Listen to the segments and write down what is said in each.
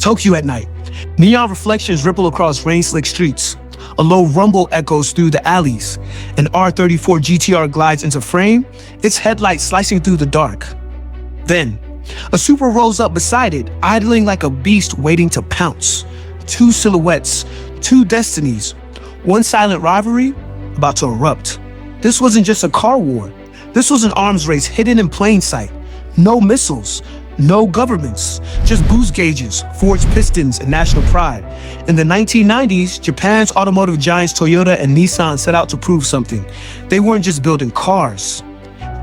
Tokyo at night. Neon reflections ripple across rain-slick streets. A low rumble echoes through the alleys. An R34 GT-R glides into frame, its headlights slicing through the dark. Then, a Supra rolls up beside it, idling like a beast waiting to pounce. Two silhouettes, two destinies, one silent rivalry about to erupt. This wasn't just a car war. This was an arms race hidden in plain sight. No missiles, no governments, just boost gauges, forged pistons, and national pride. In the 1990s, Japan's automotive giants Toyota and Nissan set out to prove something. They weren't just building cars.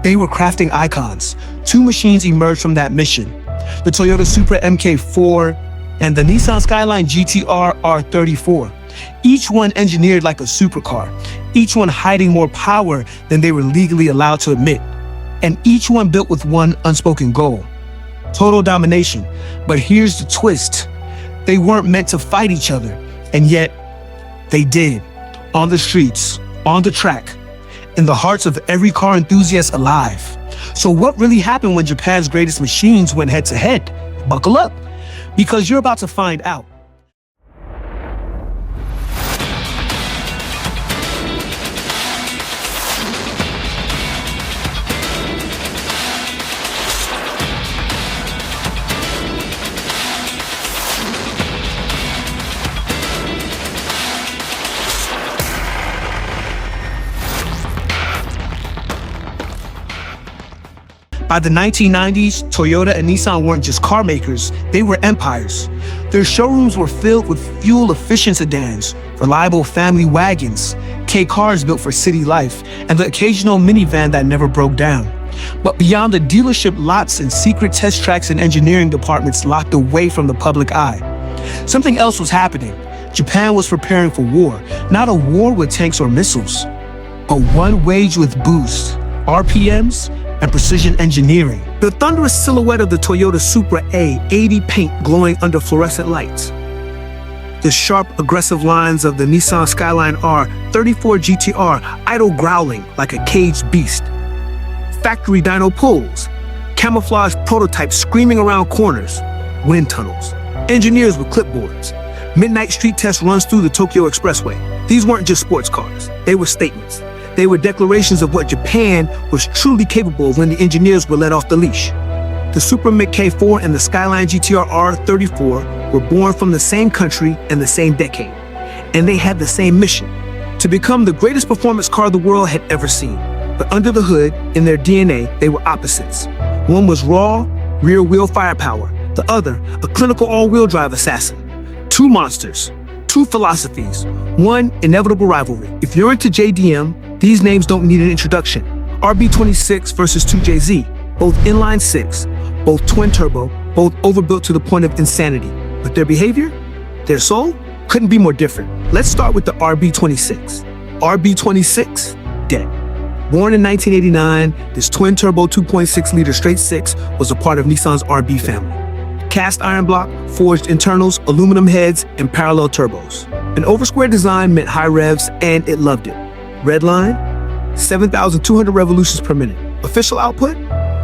They were crafting icons. Two machines emerged from that mission: the Toyota Supra MK4 and the Nissan Skyline GT-R R34. Each one engineered like a supercar, each one hiding more power than they were legally allowed to admit, and each one built with one unspoken goal: total domination. But here's the twist. They weren't meant to fight each other, and yet they did. On the streets, on the track, in the hearts of every car enthusiast alive. So what really happened when Japan's greatest machines went head to head? Buckle up, because you're about to find out. By the 1990s, Toyota and Nissan weren't just car makers, they were empires. Their showrooms were filled with fuel-efficient sedans, reliable family wagons, K-cars built for city life, and the occasional minivan that never broke down. But beyond the dealership lots and secret test tracks and engineering departments locked away from the public eye, something else was happening. Japan was preparing for war, not a war with tanks or missiles, but one waged with boost, RPMs, and precision engineering. The thunderous silhouette of the Toyota Supra A80 paint glowing under fluorescent lights. The sharp, aggressive lines of the Nissan Skyline R34 GT-R idle growling like a caged beast. Factory dyno pulls, camouflage prototypes screaming around corners, wind tunnels, engineers with clipboards. Midnight street test runs through the Tokyo Expressway. These weren't just sports cars, they were statements. They were declarations of what Japan was truly capable of when the engineers were let off the leash. The Supra MK4 and the Skyline GT-R R34 were born from the same country and the same decade, and they had the same mission: to become the greatest performance car the world had ever seen. But under the hood, in their DNA, they were opposites. One was raw, rear-wheel firepower, the other, a clinical all-wheel drive assassin. Two monsters, two philosophies, one inevitable rivalry. If you're into JDM, these names don't need an introduction. RB26 versus 2JZ, both inline six, both twin turbo, both overbuilt to the point of insanity. But their behavior, their soul, couldn't be more different. Let's start with the RB26. RB26, dead. Born in 1989, this twin turbo 2.6 liter straight six was a part of Nissan's RB family. Cast iron block, forged internals, aluminum heads, and parallel turbos. An over-square design meant high revs, and it loved it. Red line, 7,200 revolutions per minute. Official output,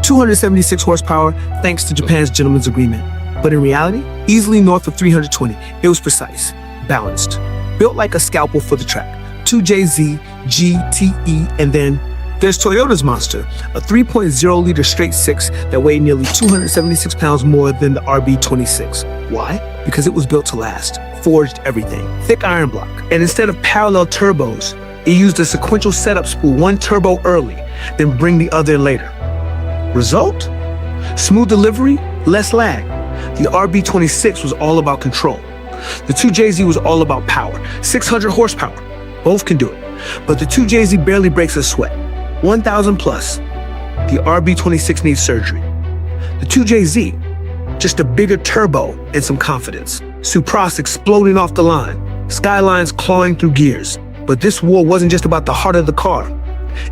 276 horsepower, thanks to Japan's gentleman's agreement. But in reality, easily north of 320. It was precise, balanced, built like a scalpel for the track. 2JZ, GTE, and then there's Toyota's monster, a 3.0 liter straight six that weighed nearly 276 pounds more than the RB26. Why? Because it was built to last, forged everything. Thick iron block, and instead of parallel turbos, it used a sequential setup spool, one turbo early, then bring the other later. Result? Smooth delivery, less lag. The RB26 was all about control. The 2JZ was all about power, 600 horsepower. Both can do it, but the 2JZ barely breaks a sweat, 1,000 plus. The RB26 needs surgery. The 2JZ, just a bigger turbo and some confidence. Supras exploding off the line, Skylines clawing through gears. But this war wasn't just about the heart of the car.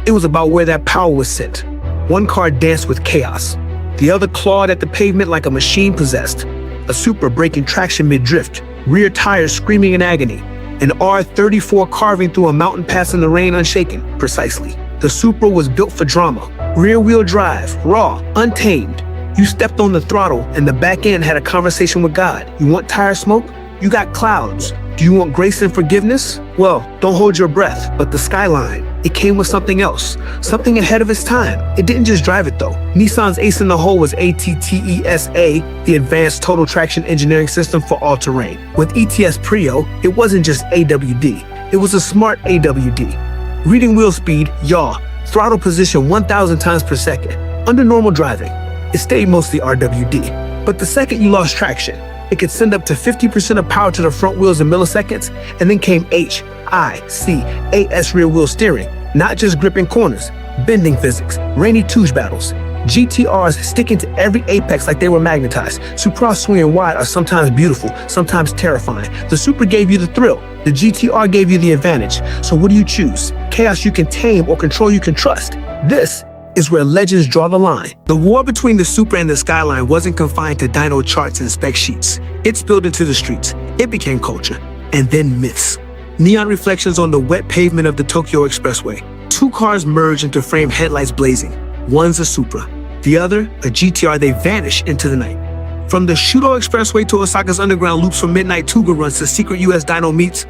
It was about where that power was sent. One car danced with chaos. The other clawed at the pavement like a machine possessed. A Supra breaking traction mid-drift, rear tires screaming in agony. An R34 carving through a mountain pass in the rain unshaken. Precisely. The Supra was built for drama. Rear-wheel drive, raw, untamed. You stepped on the throttle and the back end had a conversation with God. You want tire smoke? You got clouds. Do you want grace and forgiveness? Well, don't hold your breath, but the Skyline, it came with something else, something ahead of its time. It didn't just drive it though. Nissan's ace in the hole was ATTESA, the Advanced Total Traction Engineering System for all-terrain. With ETS Prio, it wasn't just AWD, it was a smart AWD. Reading wheel speed, yaw, throttle position 1,000 times per second. Under normal driving, it stayed mostly RWD. But the second you lost traction, it could send up to 50% of power to the front wheels in milliseconds, and then came HICAS rear wheel steering, not just gripping corners, bending physics, rainy touche battles. GTRs sticking to every apex like they were magnetized. Supras swinging wide are sometimes beautiful, sometimes terrifying. The Supra gave you the thrill. The GTR gave you the advantage. So what do you choose? Chaos you can tame or control you can trust? This is where legends draw the line. The war between the Supra and the Skyline wasn't confined to dyno charts and spec sheets. It spilled into the streets. It became culture, and then myths. Neon reflections on the wet pavement of the Tokyo Expressway. Two cars merge into frame headlights blazing. One's a Supra, the other a GTR. They vanish into the night. From the Shudo Expressway to Osaka's underground loops, from midnight Tuga runs to secret US dyno meets,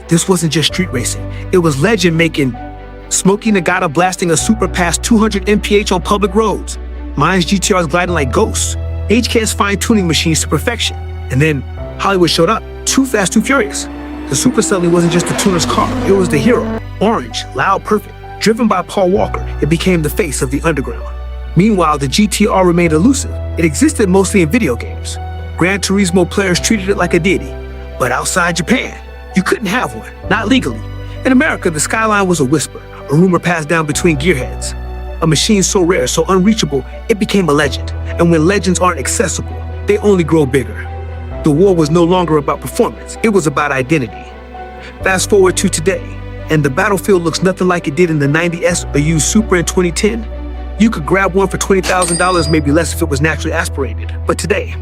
this wasn't just street racing. It was legend making. Smokey Nagata blasting a Supra past 200 mph on public roads. Mine's GTRs gliding like ghosts. HK's fine-tuning machines to perfection. And then Hollywood showed up. Too Fast, Too Furious. The Supra suddenly wasn't just the tuner's car. It was the hero. Orange, loud, perfect. Driven by Paul Walker, it became the face of the underground. Meanwhile, the GTR remained elusive. It existed mostly in video games. Gran Turismo players treated it like a deity. But outside Japan, you couldn't have one. Not legally. In America, the Skyline was a whisper. A rumor passed down between gearheads. A machine so rare, so unreachable, it became a legend. And when legends aren't accessible, they only grow bigger. The war was no longer about performance, it was about identity. Fast forward to today, and the battlefield looks nothing like it did in the 90S or used Supra in 2010. You could grab one for $20,000, maybe less if it was naturally aspirated. But today,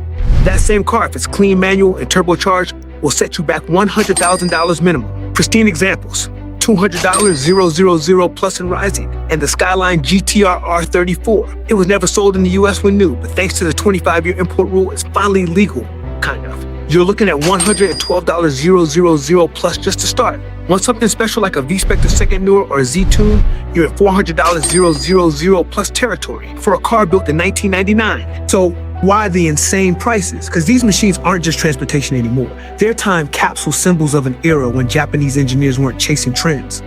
that same car, if it's clean manual and turbocharged, will set you back $100,000 minimum. Pristine examples. $200 000 plus and rising, and the Skyline GT-R R34. It was never sold in the US when new, but thanks to the 25-year import rule, it's finally legal, kind of. You're looking at $112 000 plus just to start. Want something special like a V-Spectre second newer or a Z-Tune? You're at $400 000 plus territory for a car built in 1999. So why the insane prices? Because these machines aren't just transportation anymore. They're time capsule symbols of an era when Japanese engineers weren't chasing trends.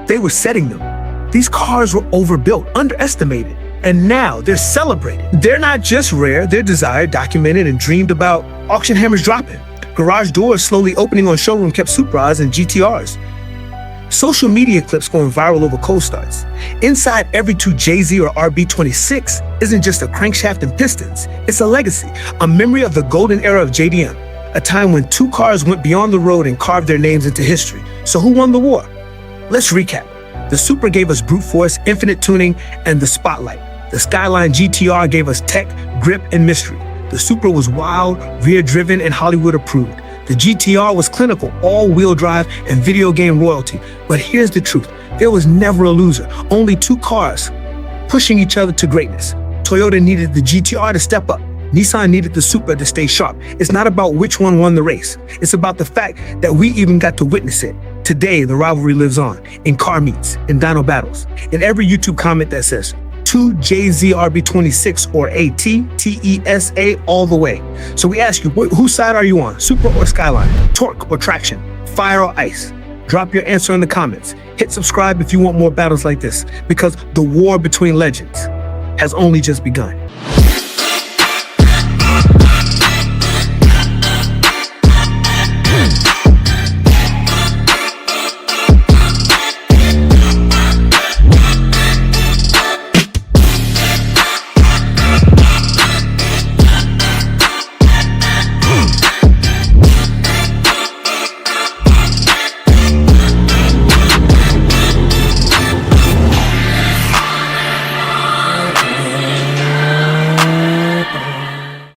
They were setting them. These cars were overbuilt, underestimated, and now they're celebrated. They're not just rare, they're desired, documented, and dreamed about. Auction hammers dropping. Garage doors slowly opening on showroom kept Supras and GTRs. Social media clips going viral over cold starts. Inside every 2JZ or RB26 isn't just a crankshaft and pistons. It's a legacy, a memory of the golden era of JDM, a time when two cars went beyond the road and carved their names into history. So who won the war? Let's recap. The Supra gave us brute force, infinite tuning, and the spotlight. The Skyline GT-R gave us tech, grip, and mystery. The Supra was wild, rear-driven, and Hollywood approved. The GT-R was clinical, all-wheel drive, and video game royalty. But here's the truth. There was never a loser. Only two cars pushing each other to greatness. Toyota needed the GT-R to step up. Nissan needed the Supra to stay sharp. It's not about which one won the race. It's about the fact that we even got to witness it. Today, the rivalry lives on, in car meets, in dyno battles, in every YouTube comment that says, 2JZRB26 or ATTESA all the way. So we ask you, whose side are you on? Supra or Skyline? Torque or traction? Fire or ice? Drop your answer in the comments. Hit subscribe if you want more battles like this, because the war between legends has only just begun.